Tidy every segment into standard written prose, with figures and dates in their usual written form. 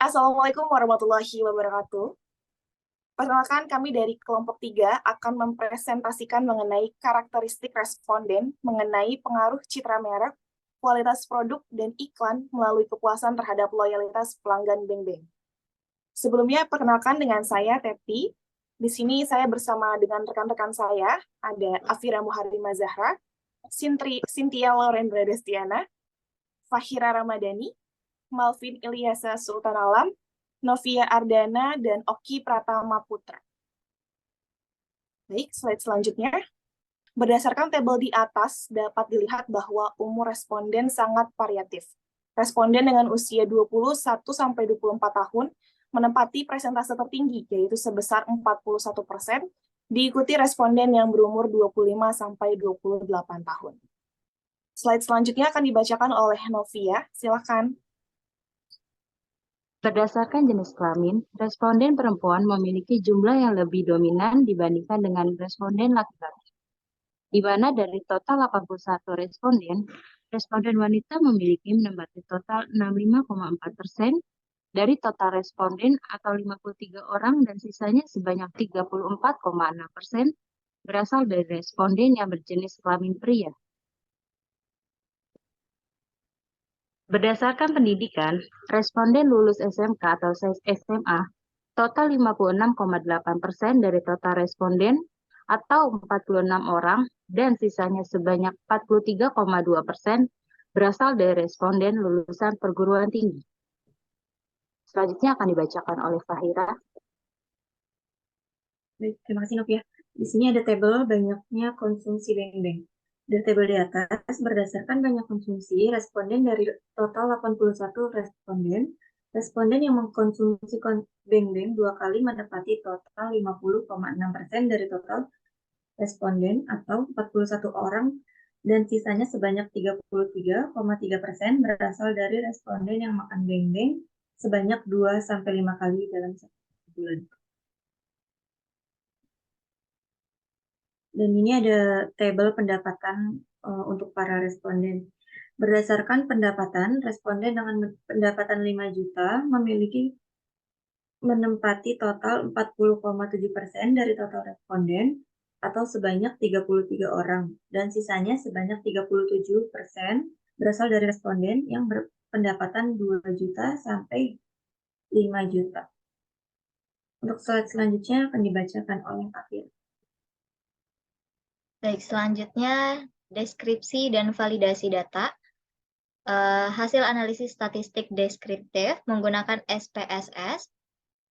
Assalamualaikum warahmatullahi wabarakatuh. Perkenalkan, kami dari kelompok 3 akan mempresentasikan mengenai karakteristik responden mengenai pengaruh citra merek, kualitas produk, dan iklan melalui kepuasan terhadap loyalitas pelanggan Beng Beng. Sebelumnya, perkenalkan dengan saya, Teti. Di sini saya bersama dengan rekan-rekan saya, ada Afira Muharrima Zahra, Cynthia Laurendra Destiana, Fahira Ramadhani, Malvin Ilyasa Sultan Alam, Novia Ardana, dan Oki Pratama Putra. Baik, slide selanjutnya. Berdasarkan tabel di atas, dapat dilihat bahwa umur responden sangat variatif. Responden dengan usia 21-24 tahun menempati persentase tertinggi, yaitu sebesar 41%, diikuti responden yang berumur 25-28 tahun. Slide selanjutnya akan dibacakan oleh Novia, silakan. Berdasarkan jenis kelamin, responden perempuan memiliki jumlah yang lebih dominan dibandingkan dengan responden laki-laki. Di mana dari total 81 responden, responden wanita memiliki menempati total 65,4% dari total responden atau 53 orang dan sisanya sebanyak 34,6% berasal dari responden yang berjenis kelamin pria. Berdasarkan pendidikan, responden lulus SMK atau SMA, total 56,8% dari total responden atau 46 orang dan sisanya sebanyak 43,2% berasal dari responden lulusan perguruan tinggi. Selanjutnya akan dibacakan oleh Fahira. Baik, terima kasih Novia. Di sini ada tabel banyaknya konsumsi Beng-Beng. Dari tabel di atas, berdasarkan banyak konsumsi, responden dari total 81 responden yang mengkonsumsi Beng-Beng 2 kali menempati total 50,6% dari total responden atau 41 orang dan sisanya sebanyak 33,3% berasal dari responden yang makan Beng-Beng sebanyak 2-5 kali dalam satu bulan. Dan ini ada tabel pendapatan untuk para responden. Berdasarkan pendapatan, responden dengan pendapatan 5 juta menempati total 40,7% dari total responden atau sebanyak 33 orang. Dan sisanya sebanyak 37% berasal dari responden yang berpendapatan 2 juta sampai 5 juta. Untuk slide selanjutnya akan dibacakan oleh Afir. Baik, selanjutnya deskripsi dan validasi data. Hasil analisis statistik deskriptif menggunakan SPSS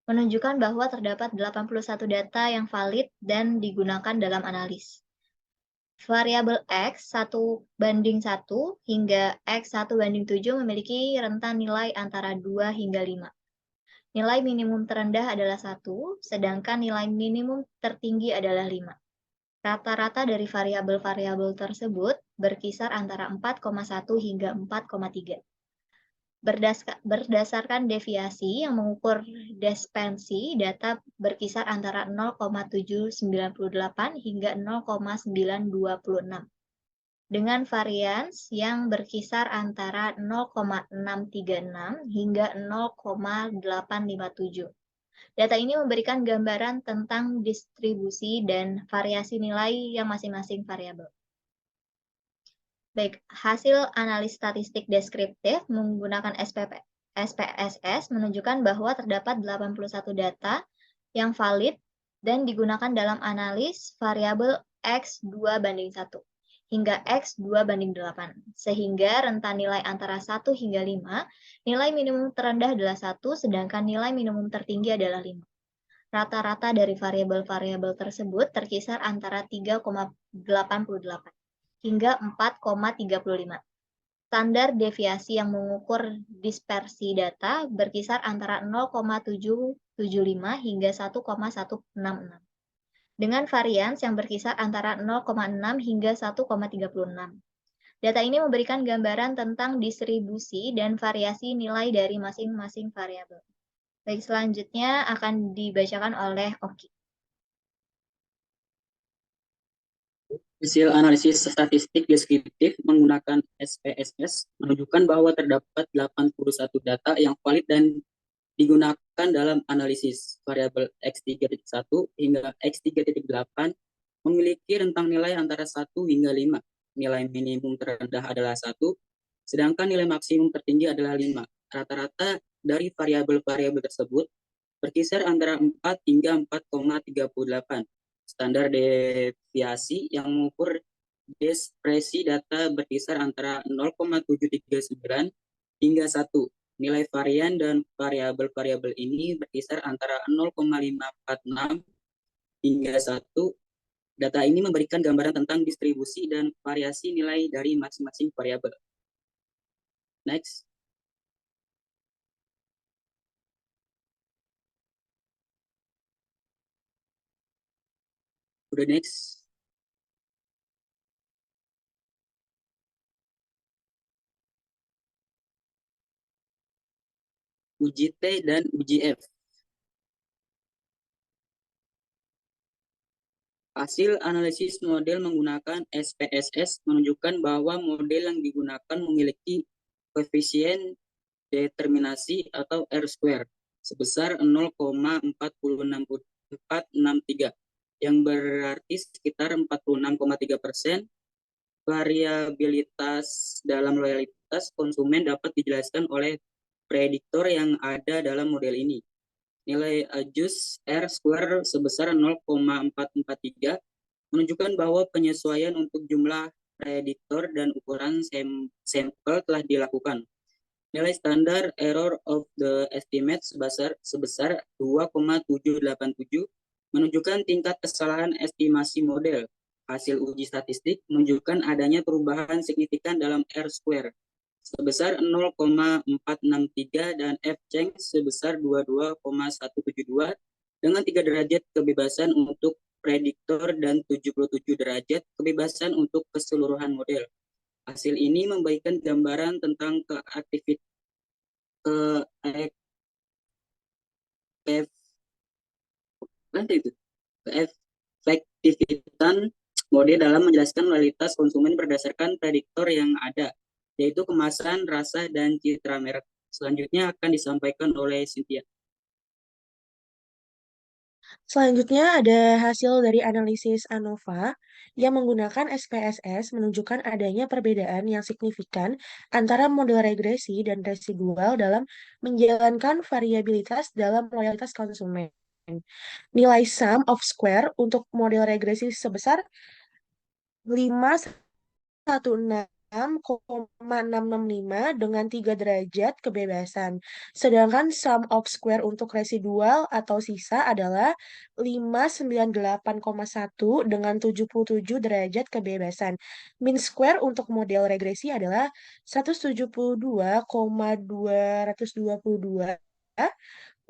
menunjukkan bahwa terdapat 81 data yang valid dan digunakan dalam analis. Variabel X 1:1 hingga X 1:7 memiliki rentang nilai antara 2 hingga 5. Nilai minimum terendah adalah 1, sedangkan nilai minimum tertinggi adalah 5. Rata-rata dari variabel-variabel tersebut berkisar antara 4,1 hingga 4,3. Berdasarkan deviasi yang mengukur dispensi, data berkisar antara 0,798 hingga 0,926. Dengan varians yang berkisar antara 0,636 hingga 0,857. Data ini memberikan gambaran tentang distribusi dan variasi nilai yang masing-masing variabel. Baik, hasil analis statistik deskriptif menggunakan SPSS menunjukkan bahwa terdapat 81 data yang valid dan digunakan dalam analis variabel X2:1 hingga X2:8, sehingga rentang nilai antara 1 hingga 5, nilai minimum terendah adalah 1, sedangkan nilai minimum tertinggi adalah 5. Rata-rata dari variabel-variabel tersebut terkisar antara 3,88 hingga 4,35. Standar deviasi yang mengukur dispersi data berkisar antara 0,775 hingga 1,166. Dengan varians yang berkisar antara 0,6 hingga 1,36. Data ini memberikan gambaran tentang distribusi dan variasi nilai dari masing-masing variabel. Baik, selanjutnya akan dibacakan oleh Oki. Hasil analisis statistik deskriptif menggunakan SPSS menunjukkan bahwa terdapat 81 data yang valid dan digunakan dalam analisis variabel X3.1 hingga X3.8 memiliki rentang nilai antara 1 hingga 5. Nilai minimum terendah adalah 1, sedangkan nilai maksimum tertinggi adalah 5. Rata-rata dari variabel-variabel tersebut berkisar antara 4 hingga 4,38. Standar deviasi yang mengukur diskresi data berkisar antara 0,739 hingga 1. Nilai varian dan variabel-variabel ini berkisar antara 0,546 hingga 1. Data ini memberikan gambaran tentang distribusi dan variasi nilai dari masing-masing variabel. Next. Udah next. Uji T dan uji F. Hasil analisis model menggunakan SPSS menunjukkan bahwa model yang digunakan memiliki koefisien determinasi atau R-square sebesar 0,46463 yang berarti sekitar 46,3%. Variabilitas dalam loyalitas konsumen dapat dijelaskan oleh prediktor yang ada dalam model ini. Nilai adjust R-square sebesar 0,443 menunjukkan bahwa penyesuaian untuk jumlah prediktor dan ukuran sampel telah dilakukan. Nilai standar error of the estimate sebesar 2,787 menunjukkan tingkat kesalahan estimasi model. Hasil uji statistik menunjukkan adanya perubahan signifikan dalam R-square sebesar 0,463 dan F-change sebesar 22,172 dengan 3 derajat kebebasan untuk prediktor dan 77 derajat kebebasan untuk keseluruhan model. Hasil ini memberikan gambaran tentang keefektifan model dalam menjelaskan loyalitas konsumen berdasarkan prediktor yang ada, yaitu kemasan, rasa, dan citra merek. Selanjutnya akan disampaikan oleh Cynthia. Selanjutnya ada hasil dari analisis ANOVA yang menggunakan SPSS menunjukkan adanya perbedaan yang signifikan antara model regresi dan residual dalam menjalankan variabilitas dalam loyalitas konsumen. Nilai sum of square untuk model regresi sebesar 516,665 dengan 3 derajat kebebasan. Sedangkan sum of square untuk residual atau sisa adalah 598,1 dengan 77 derajat kebebasan. Mean square untuk model regresi adalah 172,222.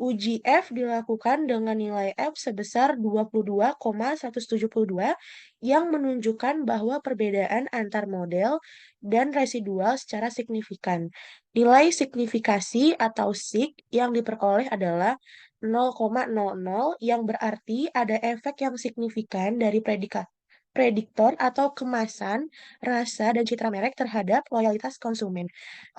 Uji F dilakukan dengan nilai F sebesar 22,172 yang menunjukkan bahwa perbedaan antar model dan residual secara signifikan. Nilai signifikasi atau sig yang diperoleh adalah 0,00 yang berarti ada efek yang signifikan dari prediktor atau kemasan, rasa, dan citra merek terhadap loyalitas konsumen.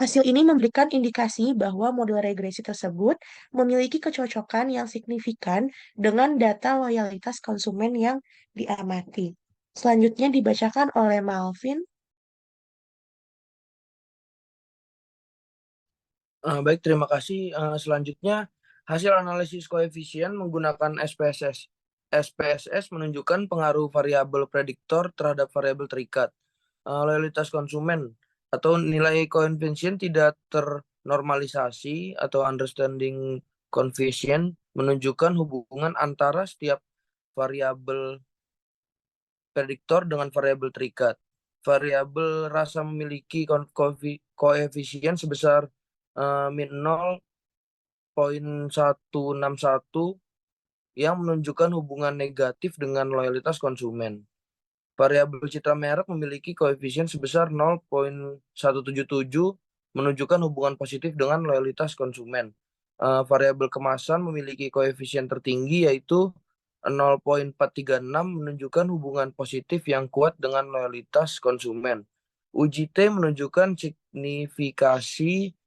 Hasil ini memberikan indikasi bahwa model regresi tersebut memiliki kecocokan yang signifikan dengan data loyalitas konsumen yang diamati. Selanjutnya dibacakan oleh Malvin. Baik, terima kasih. Selanjutnya, hasil analisis koefisien menggunakan SPSS. SPSS menunjukkan pengaruh variabel prediktor terhadap variabel terikat. Loyalitas konsumen atau nilai koefisien tidak ternormalisasi atau understanding coefficient menunjukkan hubungan antara setiap variabel prediktor dengan variabel terikat. Variabel rasa memiliki koefisien sebesar min 0,161 yang menunjukkan hubungan negatif dengan loyalitas konsumen. Variabel citra merek memiliki koefisien sebesar 0,177 menunjukkan hubungan positif dengan loyalitas konsumen. Variabel kemasan memiliki koefisien tertinggi yaitu 0,436 menunjukkan hubungan positif yang kuat dengan loyalitas konsumen. Uji T menunjukkan signifikasi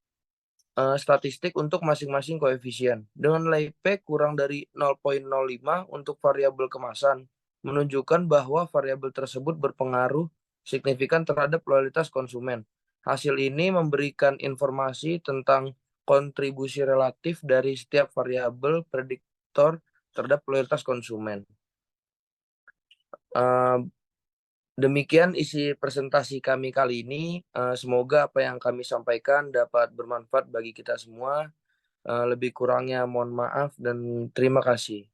statistik untuk masing-masing koefisien. Dengan nilai P kurang dari 0,05 untuk variabel kemasan, menunjukkan bahwa variabel tersebut berpengaruh signifikan terhadap loyalitas konsumen. Hasil ini memberikan informasi tentang kontribusi relatif dari setiap variabel prediktor terhadap loyalitas konsumen. Demikian isi presentasi kami kali ini. Semoga apa yang kami sampaikan dapat bermanfaat bagi kita semua. Lebih kurangnya mohon maaf dan terima kasih.